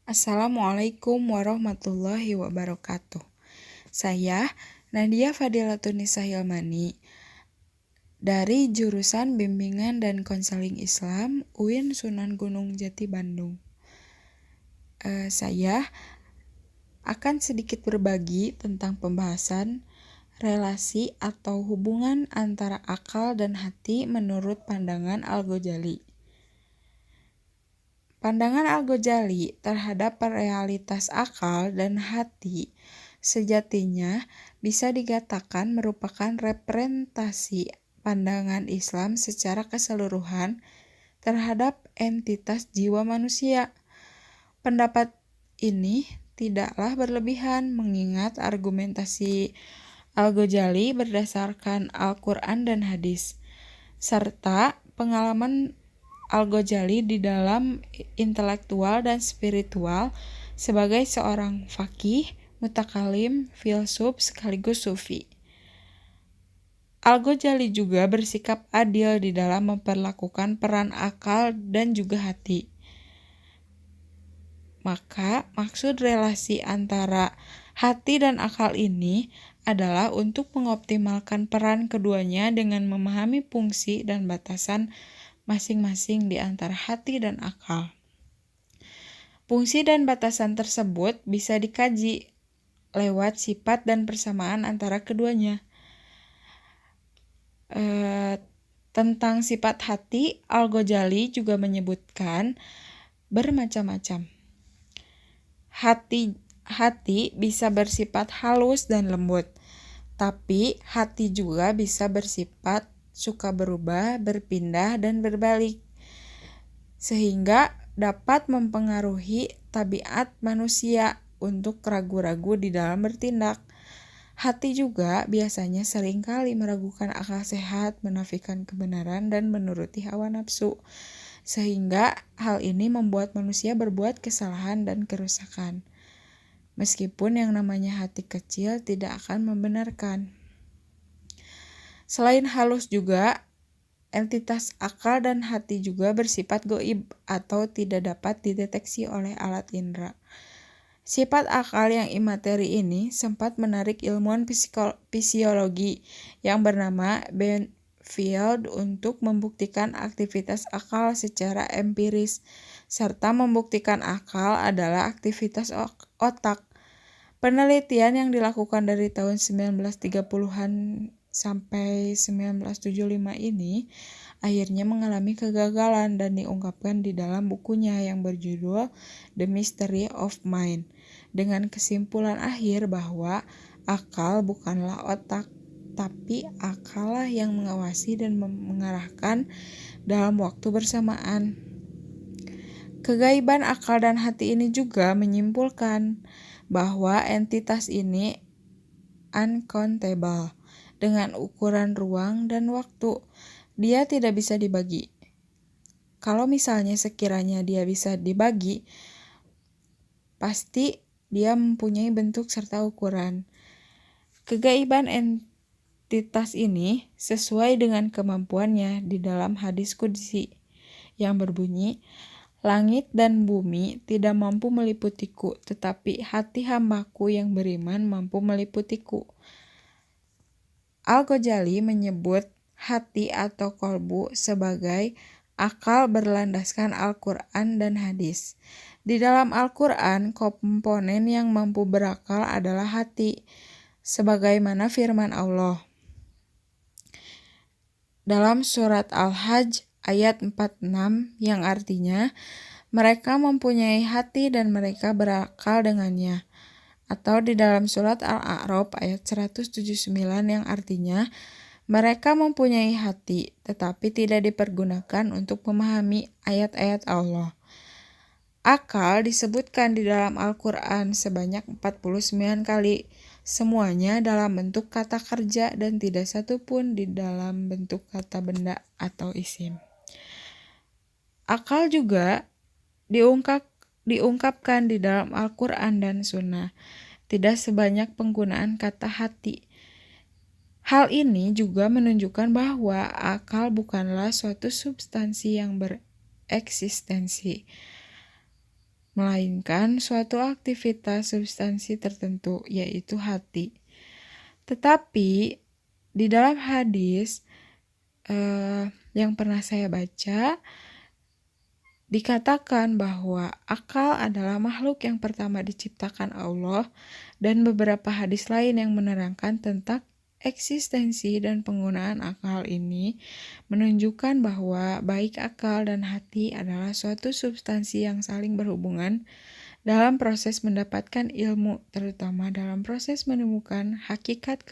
Assalamualaikum warahmatullahi wabarakatuh. Saya Nadia Fadilatun-Nisa Hilmani dari jurusan Bimbingan dan Konseling Islam UIN Sunan Gunung Jati Bandung. Saya akan sedikit berbagi tentang pembahasan relasi atau hubungan antara akal dan hati menurut pandangan Al-Ghazali. Pandangan Al-Ghazali terhadap realitas akal dan hati sejatinya bisa dikatakan merupakan representasi pandangan Islam secara keseluruhan terhadap entitas jiwa manusia. Pendapat ini tidaklah berlebihan mengingat argumentasi Al-Ghazali berdasarkan Al-Quran dan hadis, serta pengalaman Al-Ghazali di dalam intelektual dan spiritual sebagai seorang faqih, mutakalim, filsuf sekaligus sufi. Al-Ghazali juga bersikap adil di dalam memperlakukan peran akal dan juga hati. Maka maksud relasi antara hati dan akal ini adalah untuk mengoptimalkan peran keduanya dengan memahami fungsi dan batasan masing-masing di antara hati dan akal. Fungsi dan batasan tersebut bisa dikaji lewat sifat dan persamaan antara keduanya. Tentang sifat hati, Al-Ghazali juga menyebutkan bermacam-macam. Hati bisa bersifat halus dan lembut, tapi hati juga bisa bersifat suka berubah, berpindah, dan berbalik, sehingga dapat mempengaruhi tabiat manusia untuk ragu-ragu di dalam bertindak. Hati juga biasanya seringkali meragukan akal sehat, menafikan kebenaran, dan menuruti hawa nafsu, sehingga hal ini membuat manusia berbuat kesalahan dan kerusakan. Meskipun yang namanya hati kecil tidak akan membenarkan. Selain halus juga, entitas akal dan hati juga bersifat goib atau tidak dapat dideteksi oleh alat indera. Sifat akal yang imateri ini sempat menarik ilmuwan fisiologi yang bernama Benfield untuk membuktikan aktivitas akal secara empiris, serta membuktikan akal adalah aktivitas otak. Penelitian yang dilakukan dari tahun 1930-an sampai 1975 ini akhirnya mengalami kegagalan dan diungkapkan di dalam bukunya yang berjudul The Mystery of Mind, dengan kesimpulan akhir bahwa akal bukanlah otak, tapi akallah yang mengawasi dan mengarahkan dalam waktu bersamaan. Kegaiban akal dan hati ini juga menyimpulkan bahwa entitas ini uncountable dengan ukuran ruang dan waktu. Dia tidak bisa dibagi. Kalau misalnya sekiranya dia bisa dibagi, pasti dia mempunyai bentuk serta ukuran. Kegaiban entitas ini sesuai dengan kemampuannya di dalam hadis qudsi yang berbunyi, "Langit dan bumi tidak mampu meliputiku, tetapi hati hambaku yang beriman mampu meliputiku." Al-Ghazali menyebut hati atau qalbu sebagai akal berlandaskan Al-Quran dan hadis. Di dalam Al-Quran, komponen yang mampu berakal adalah hati, sebagaimana firman Allah dalam surat Al-Hajj ayat 46 yang artinya, mereka mempunyai hati dan mereka berakal dengannya. Atau di dalam surat Al-A'raf ayat 179 yang artinya, mereka mempunyai hati tetapi tidak dipergunakan untuk memahami ayat-ayat Allah. Akal disebutkan di dalam Al-Quran sebanyak 49 kali, semuanya dalam bentuk kata kerja dan tidak satu pun di dalam bentuk kata benda atau isim. Akal juga diungkapkan di dalam Al-Quran dan Sunnah, tidak sebanyak penggunaan kata hati. Hal ini juga menunjukkan bahwa akal bukanlah suatu substansi yang bereksistensi, melainkan suatu aktivitas substansi tertentu, yaitu hati. Tetapi di dalam hadis yang pernah saya baca, dikatakan bahwa akal adalah makhluk yang pertama diciptakan Allah, dan beberapa hadis lain yang menerangkan tentang eksistensi dan penggunaan akal ini menunjukkan bahwa baik akal dan hati adalah suatu substansi yang saling berhubungan dalam proses mendapatkan ilmu, terutama dalam proses menemukan hakikat